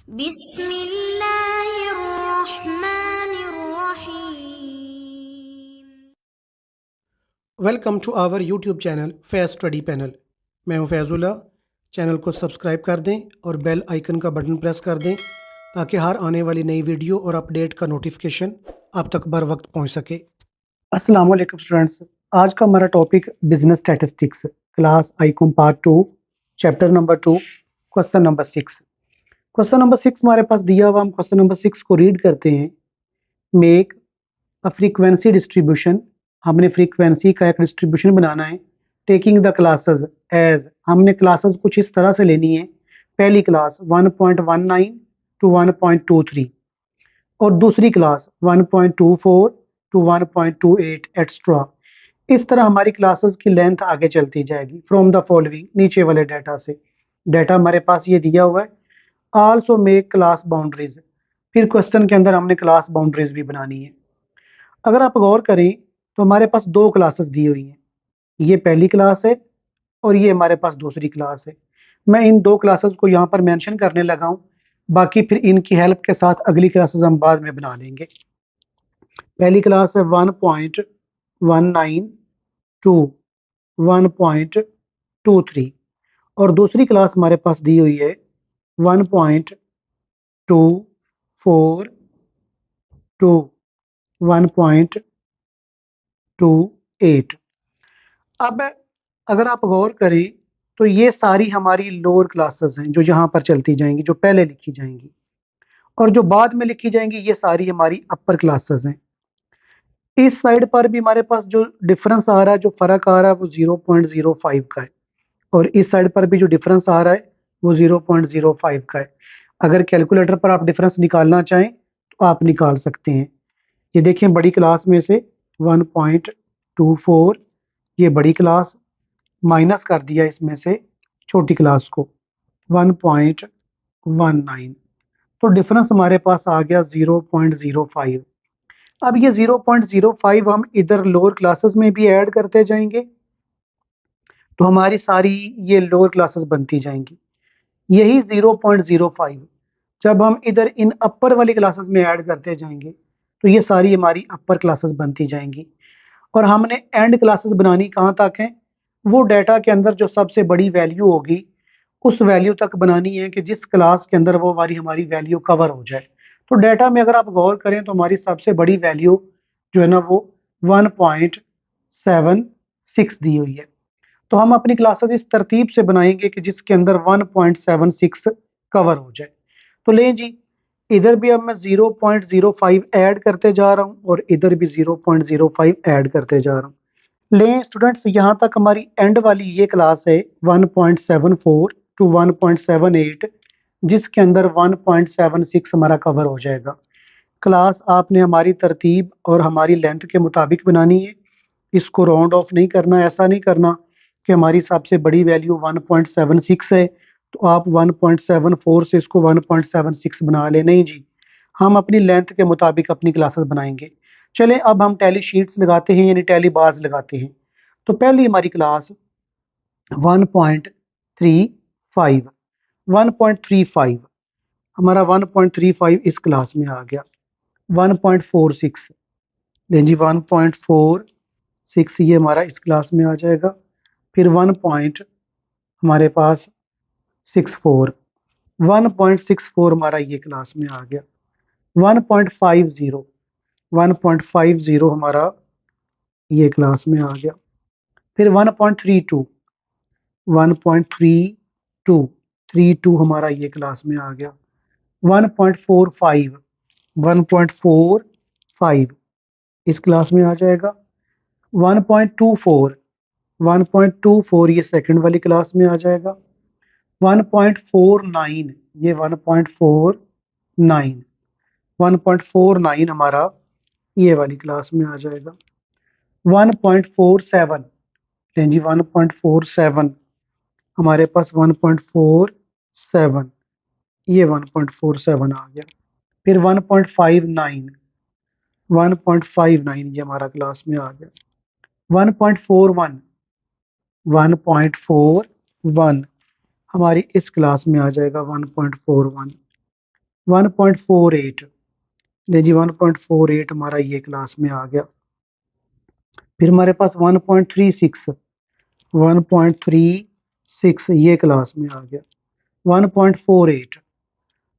बिस्मिल्लाहिर्रहमानिर्रहीम। Welcome to our YouTube channel Faiz study panel. मैं हूं फैज़ुल्ला। चैनल को सब्सक्राइब कर दें और बेल आइकन का बटन प्रेस कर दें ताकि हर आने वाली नई वीडियो और अपडेट का नोटिफिकेशन आप तक बर वक्त पहुंच सके। अस्सलाम वालेकुम स्टूडेंट्स, आज का हमारा topic business statistics, class Icom part 2, chapter number 2, question number 6। Question number 6 हमारे पास दिया हुआ, हम क्वेश्चन नंबर 6 को रीड करते हैं। मेक अ फ्रीक्वेंसी डिस्ट्रीब्यूशन, हमने फ्रीक्वेंसी का एक डिस्ट्रीब्यूशन बनाना है। टेकिंग द क्लासेस एज, हमने क्लासेस कुछ इस तरह से लेनी है। पहली क्लास 1.19 टू 1.23 और दूसरी क्लास 1.24 टू 1.28 एक्स्ट्रा। इस तरह हमारी क्लासेस की लेंथ आगे चलती जाएगी। फ्रॉम द फॉलोइंग, नीचे वाले डाटा से। डाटा हमारे पास ये दिया हुआ है। आल्सो मेक क्लास बाउंड्रीज, फिर क्वेश्चन के अंदर हमने क्लास बाउंड्रीज भी बनानी है। अगर आप गौर करें तो हमारे पास दो क्लासेस दी हुई हैं। ये पहली क्लास है और ये हमारे पास दूसरी क्लास है। मैं इन दो क्लासेस को यहाँ पर मेंशन करने लगा हूँ, बाकी फिर इनकी हेल्प के साथ अगली क्लासेस हम बाद में बना लेंगे। पहली क्लास है 1.19 टू 1.23 और दूसरी क्लास हमारे पास दी हुई है 1.24 टू 1.28। अब अगर आप गौर करें तो ये सारी हमारी लोअर क्लासेस हैं जो यहाँ पर चलती जाएंगी, जो पहले लिखी जाएंगी, और जो बाद में लिखी जाएंगी ये सारी हमारी अपर क्लासेस हैं। इस साइड पर भी हमारे पास जो डिफरेंस आ रहा है, जो फ़र्क आ रहा है वो 0.05 का है, और इस साइड पर भी जो डिफरेंस आ रहा है वो 0.05 का है। अगर कैलकुलेटर पर आप डिफरेंस निकालना चाहें तो आप निकाल सकते हैं। ये देखें, बड़ी क्लास में से 1.24 ये बड़ी क्लास, माइनस कर दिया इसमें से छोटी क्लास को 1.19, तो डिफरेंस हमारे पास आ गया 0.05। अब ये 0.05 हम इधर लोअर क्लासेस में भी ऐड करते जाएंगे तो हमारी सारी ये लोअर क्लासेस बनती जाएंगी। यही 0.05 जब हम इधर इन अपर वाली क्लासेस में ऐड करते जाएंगे तो ये सारी हमारी अपर क्लासेस बनती जाएंगी। और हमने एंड क्लासेस बनानी कहाँ तक है? वो डाटा के अंदर जो सबसे बड़ी वैल्यू होगी उस वैल्यू तक बनानी है कि जिस क्लास के अंदर वो हमारी वैल्यू कवर हो जाए। तो डाटा में अगर आप गौर करें तो हमारी सबसे बड़ी वैल्यू जो है ना वो 1.76 दी हुई है। तो हम अपनी क्लासेस इस तरतीब से बनाएंगे कि जिसके अंदर 1.76 कवर हो जाए। तो लें जी, इधर भी अब मैं 0.05 ऐड करते जा रहा हूँ और इधर भी 0.05 ऐड करते जा रहा हूँ। लें स्टूडेंट्स, यहाँ तक हमारी एंड वाली ये क्लास है 1.74 टू 1.78, जिसके अंदर 1.76 हमारा कवर हो जाएगा। क्लास आपने हमारी तरतीब और हमारी लेंथ के मुताबिक बनानी है। इसको राउंड ऑफ नहीं करना, ऐसा नहीं करना कि हमारी सबसे बड़ी वैल्यू 1.76 है तो आप 1.74 से इसको 1.76 बना ले। नहीं जी, हम अपनी लेंथ के मुताबिक अपनी क्लासेस बनाएंगे। चलें अब हम टैली शीट्स लगाते हैं, यानी टैली बार्स लगाते हैं। तो पहली हमारी क्लास 1.35 1.35 हमारा 1.35 इस क्लास में आ गया। 1.46 लें जी, 1.46 ये हमारा इस क्लास में आ जाएगा। फिर 1 पॉइंट हमारे पास 64 1.64 हमारा ये क्लास में आ गया। 1.50 1.50 हमारा ये क्लास में आ गया। फिर 1.32 1.32 हमारा ये क्लास में आ गया। 1.45 1.45 इस क्लास में आ जाएगा। 1.24 1.24 ये सेकंड वाली क्लास में आ जाएगा। 1.49 ये 1.49 हमारा ये वाली क्लास में आ जाएगा। 1.47 लें जी, 1.47 हमारे पास 1.47 ये 1.47 आ गया। फिर 1.59 ये हमारा क्लास में आ गया। 1.41 1.41 हमारी इस क्लास में आ जाएगा। 1.41 1.48 ले जी 1.48 हमारा ये क्लास में आ गया। फिर हमारे पास 1.36 ये क्लास में आ गया। 1.48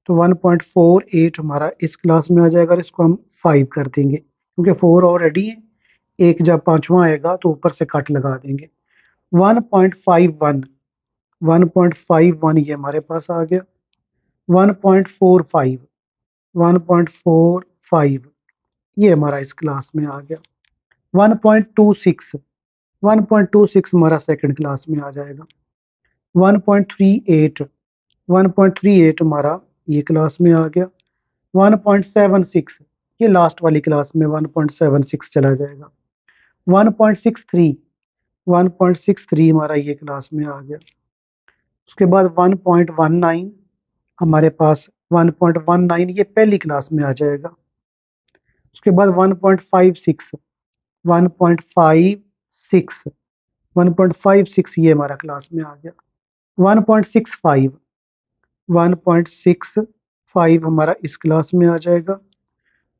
तो 1.48 हमारा इस क्लास में आ जाएगा और इसको हम 5 कर देंगे क्योंकि 4 ऑलरेडी है। एक जब पांचवा आएगा तो ऊपर से कट लगा देंगे। 1.51 ये हमारे पास आ गया। 1.45 ये हमारा इस क्लास में आ गया। 1.26 हमारा सेकंड क्लास में आ जाएगा। 1.38 हमारा ये क्लास में आ गया। 1.76 ये लास्ट वाली क्लास में 1.76 चला जाएगा। 1.63 हमारा ये क्लास में आ गया। उसके बाद 1.19 हमारे पास 1.19 ये पहली क्लास में आ जाएगा। उसके बाद 1.56 ये हमारा क्लास में आ गया। 1.65 हमारा इस क्लास में आ जाएगा।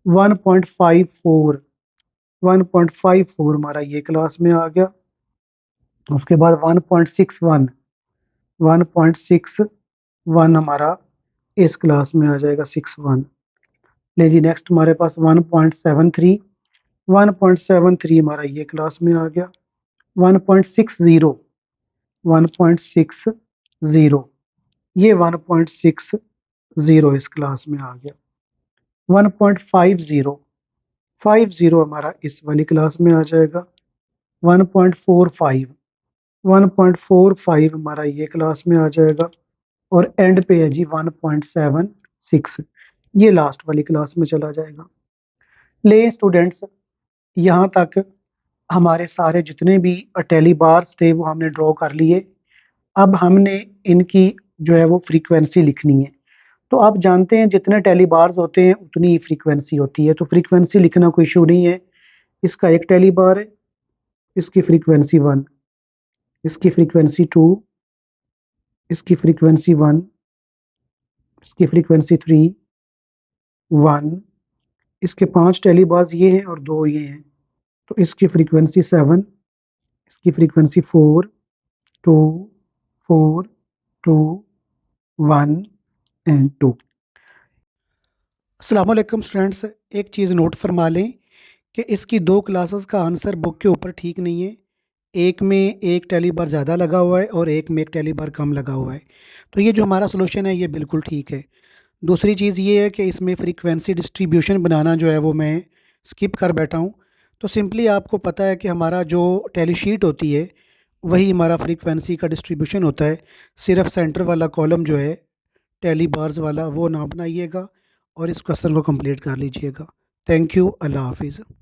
1.54 हमारा ये क्लास में आ गया। उसके बाद 1.61 हमारा इस क्लास में आ जाएगा 61। ले जी नेक्स्ट हमारे पास 1.73 हमारा ये क्लास में आ गया। 1.60 ये 1.60 इस क्लास में आ गया। 1.50 हमारा इस वाली क्लास में आ जाएगा। 1.45 हमारा ये क्लास में आ जाएगा और एंड पे है जी 1.76 ये लास्ट वाली क्लास में चला जाएगा। ले स्टूडेंट्स, यहाँ तक हमारे सारे जितने भी टैली बार्स थे वो हमने ड्रॉ कर लिए। अब हमने इनकी जो है वो फ्रीक्वेंसी लिखनी है। तो आप जानते हैं जितने टैली बार्स होते हैं उतनी ही फ्रीक्वेंसी होती है, तो फ्रीक्वेंसी लिखना कोई इशू नहीं है। इसका एक टैली बार है, इसकी फ्रीक्वेंसी 1, इसकी फ्रीक्वेंसी 2, इसकी फ्रीक्वेंसी 1, इसकी फ्रीक्वेंसी 3, 1, इसके 5 टैली बार्स ये हैं और 2 ये हैं, तो इसकी फ्रीक्वेंसी 7, इसकी फ्रीक्वेंसी 4, 2, 4, 2, 1 एंड 2। अस्सलाम वालेकुम स्टूडेंट्स, एक चीज़ नोट फरमा लें कि इसकी 2 क्लासेस का आंसर बुक के ऊपर ठीक नहीं है। एक में एक टैली बार ज़्यादा लगा हुआ है और एक में एक टैली बार कम लगा हुआ है। तो ये जो हमारा सोल्यूशन है ये बिल्कुल ठीक है। दूसरी चीज़ ये है कि इसमें फ्रीक्वेंसी डिस्ट्रीब्यूशन बनाना जो है वो मैं स्किप कर बैठा हूँ। तो सिंपली आपको पता है कि हमारा जो टैली शीट होती है वही हमारा फ्रीक्वेंसी का डिस्ट्रीब्यूशन होता है। सिर्फ सेंटर वाला कॉलम जो है टैली बार्स वाला वो ना बनाइएगा और इस क्वेश्चन को कंप्लीट कर लीजिएगा। थैंक यू, अल्लाह हाफिज़।